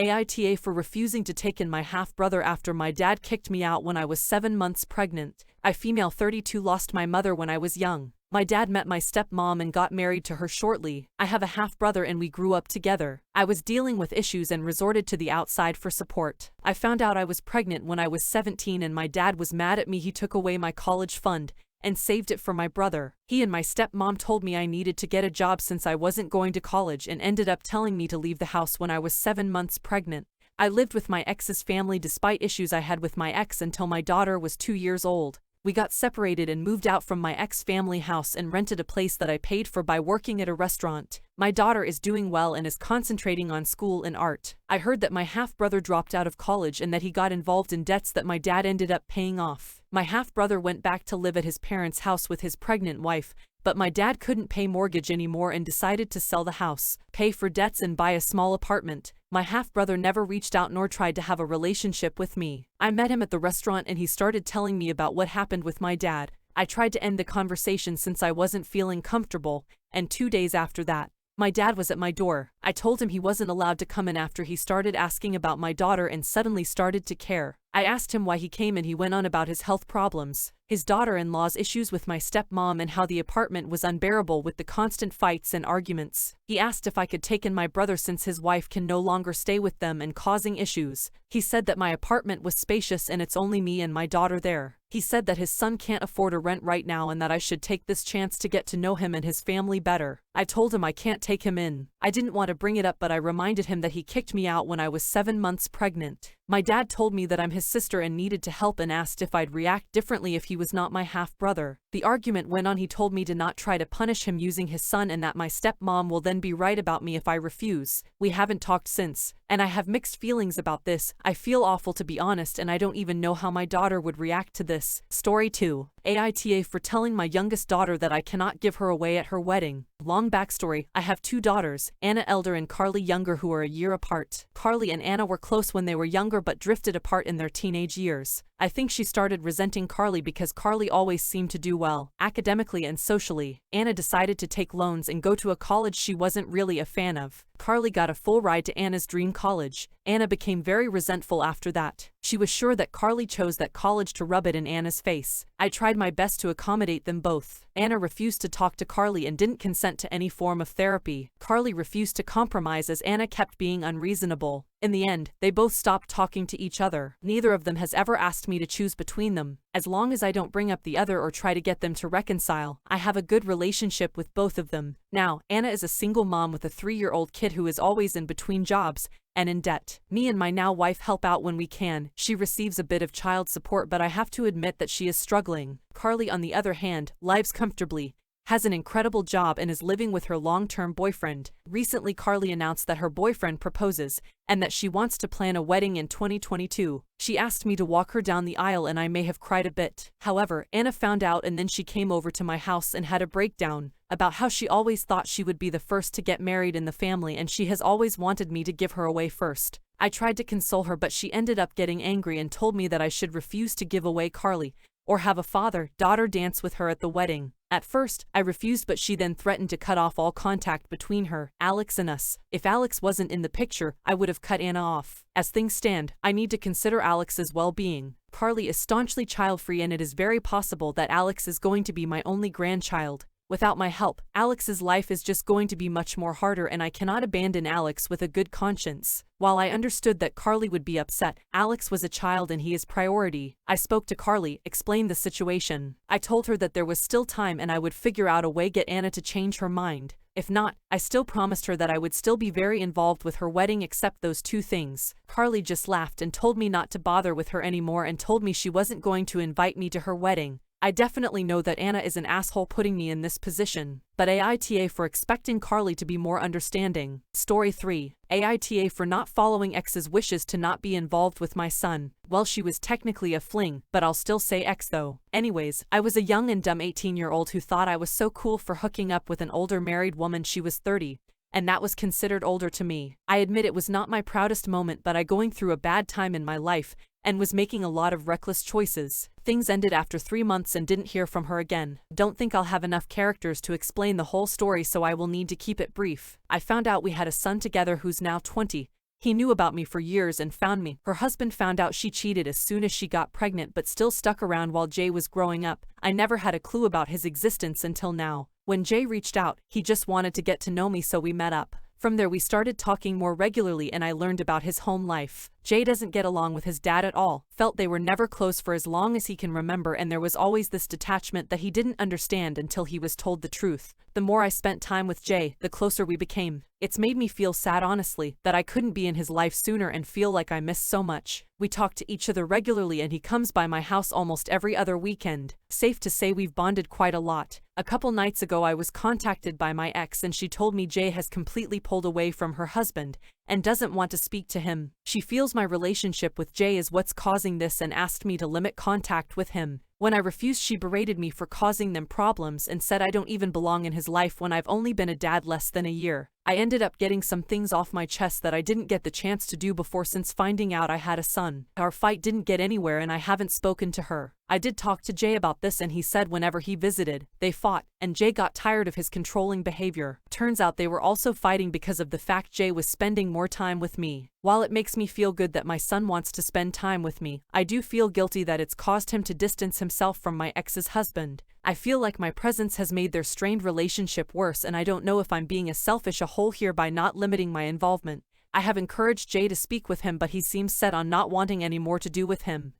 AITA for refusing to take in my half-brother after my dad kicked me out when I was 7 months pregnant. I, female 32, lost my mother when I was young. My dad met my stepmom and got married to her shortly. I have a half-brother and we grew up together. I was dealing with issues and resorted to the outside for support. I found out I was pregnant when I was 17 and my dad was mad at me. He took away my college fund and saved it for my brother. He and my stepmom told me I needed to get a job since I wasn't going to college and ended up telling me to leave the house when I was 7 months pregnant. I lived with my ex's family despite issues I had with my ex until my daughter was 2 years old. We got separated and moved out from my ex-family house and rented a place that I paid for by working at a restaurant. My daughter is doing well and is concentrating on school and art. I heard that my half-brother dropped out of college and that he got involved in debts that my dad ended up paying off. My half-brother went back to live at his parents' house with his pregnant wife, but my dad couldn't pay mortgage anymore and decided to sell the house, pay for debts and buy a small apartment. My half-brother never reached out nor tried to have a relationship with me. I met him at the restaurant and he started telling me about what happened with my dad. I tried to end the conversation since I wasn't feeling comfortable, and 2 days after that, my dad was at my door. I told him he wasn't allowed to come in after he started asking about my daughter and suddenly started to care. I asked him why he came and he went on about his health problems, his daughter-in-law's issues with my stepmom and how the apartment was unbearable with the constant fights and arguments. He asked if I could take in my brother since his wife can no longer stay with them and causing issues. He said that my apartment was spacious and it's only me and my daughter there. He said that his son can't afford a rent right now and that I should take this chance to get to know him and his family better. I told him I can't take him in. I didn't want to bring it up, but I reminded him that he kicked me out when I was 7 months pregnant. My dad told me that I'm his sister and needed to help and asked if I'd react differently if he was not my half-brother. The argument went on. He told me to not try to punish him using his son and that my stepmom will then be right about me if I refuse. We haven't talked since, and I have mixed feelings about this. I feel awful to be honest, and I don't even know how my daughter would react to this. Story 2. AITA for telling my youngest daughter that I cannot give her away at her wedding. Long backstory: I have 2 daughters, Anna elder and Carly younger, who are a year apart. Carly and Anna were close when they were younger but drifted apart in their teenage years. I think she started resenting Carly because Carly always seemed to do well, academically and socially. Anna decided to take loans and go to a college she wasn't really a fan of. Carly got a full ride to Anna's dream college. Anna became very resentful after that. She was sure that Carly chose that college to rub it in Anna's face. I tried my best to accommodate them both. Anna refused to talk to Carly and didn't consent to any form of therapy. Carly refused to compromise as Anna kept being unreasonable. In the end, they both stopped talking to each other. Neither of them has ever asked me to choose between them. As long as I don't bring up the other or try to get them to reconcile, I have a good relationship with both of them. Now, Anna is a single mom with a 3-year-old kid who is always in between jobs and in debt. Me and my now wife help out when we can. She receives a bit of child support, but I have to admit that she is struggling. Carly, on the other hand, lives comfortably, has an incredible job and is living with her long-term boyfriend. Recently, Carly announced that her boyfriend proposes and that she wants to plan a wedding in 2022. She asked me to walk her down the aisle and I may have cried a bit. However, Anna found out and then she came over to my house and had a breakdown about how she always thought she would be the first to get married in the family and she has always wanted me to give her away first. I tried to console her, but she ended up getting angry and told me that I should refuse to give away Carly or have a father-daughter dance with her at the wedding. At first, I refused, but she then threatened to cut off all contact between her, Alex and us. If Alex wasn't in the picture, I would have cut Anna off. As things stand, I need to consider Alex's well-being. Carly is staunchly child-free and it is very possible that Alex is going to be my only grandchild. Without my help, Alex's life is just going to be much more harder and I cannot abandon Alex with a good conscience. While I understood that Carly would be upset, Alex was a child and he is priority. I spoke to Carly, explained the situation. I told her that there was still time and I would figure out a way get Anna to change her mind. If not, I still promised her that I would still be very involved with her wedding except those 2 things. Carly just laughed and told me not to bother with her anymore and told me she wasn't going to invite me to her wedding. I definitely know that Anna is an asshole putting me in this position, but AITA for expecting Carly to be more understanding. Story 3. AITA for not following ex's wishes to not be involved with my son. Well, she was technically a fling, but I'll still say ex though. Anyways, I was a young and dumb 18-year-old who thought I was so cool for hooking up with an older married woman. She was 30. And that was considered older to me. I admit it was not my proudest moment, but I going through a bad time in my life and was making a lot of reckless choices. Things ended after 3 months and didn't hear from her again. Don't think I'll have enough characters to explain the whole story, so I will need to keep it brief. I found out we had a son together who's now 20. He knew about me for years and found me. Her husband found out she cheated as soon as she got pregnant but still stuck around while Jay was growing up. I never had a clue about his existence until now. When Jay reached out, he just wanted to get to know me, so we met up. From there we started talking more regularly and I learned about his home life. Jay doesn't get along with his dad at all, felt they were never close for as long as he can remember, and there was always this detachment that he didn't understand until he was told the truth. The more I spent time with Jay, the closer we became. It's made me feel sad, honestly, that I couldn't be in his life sooner and feel like I missed so much. We talk to each other regularly and he comes by my house almost every other weekend. Safe to say we've bonded quite a lot. A couple nights ago I was contacted by my ex and she told me Jay has completely pulled away from her husband and doesn't want to speak to him. She feels my relationship with Jay is what's causing this and asked me to limit contact with him. When I refused, she berated me for causing them problems and said I don't even belong in his life when I've only been a dad less than a year. I ended up getting some things off my chest that I didn't get the chance to do before since finding out I had a son. Our fight didn't get anywhere and I haven't spoken to her. I did talk to Jay about this and he said whenever he visited, they fought, and Jay got tired of his controlling behavior. Turns out they were also fighting because of the fact Jay was spending more time with me. While it makes me feel good that my son wants to spend time with me, I do feel guilty that it's caused him to distance himself from my ex's husband. I feel like my presence has made their strained relationship worse and I don't know if I'm being a selfish a-hole here by not limiting my involvement. I have encouraged Jay to speak with him but he seems set on not wanting any more to do with him.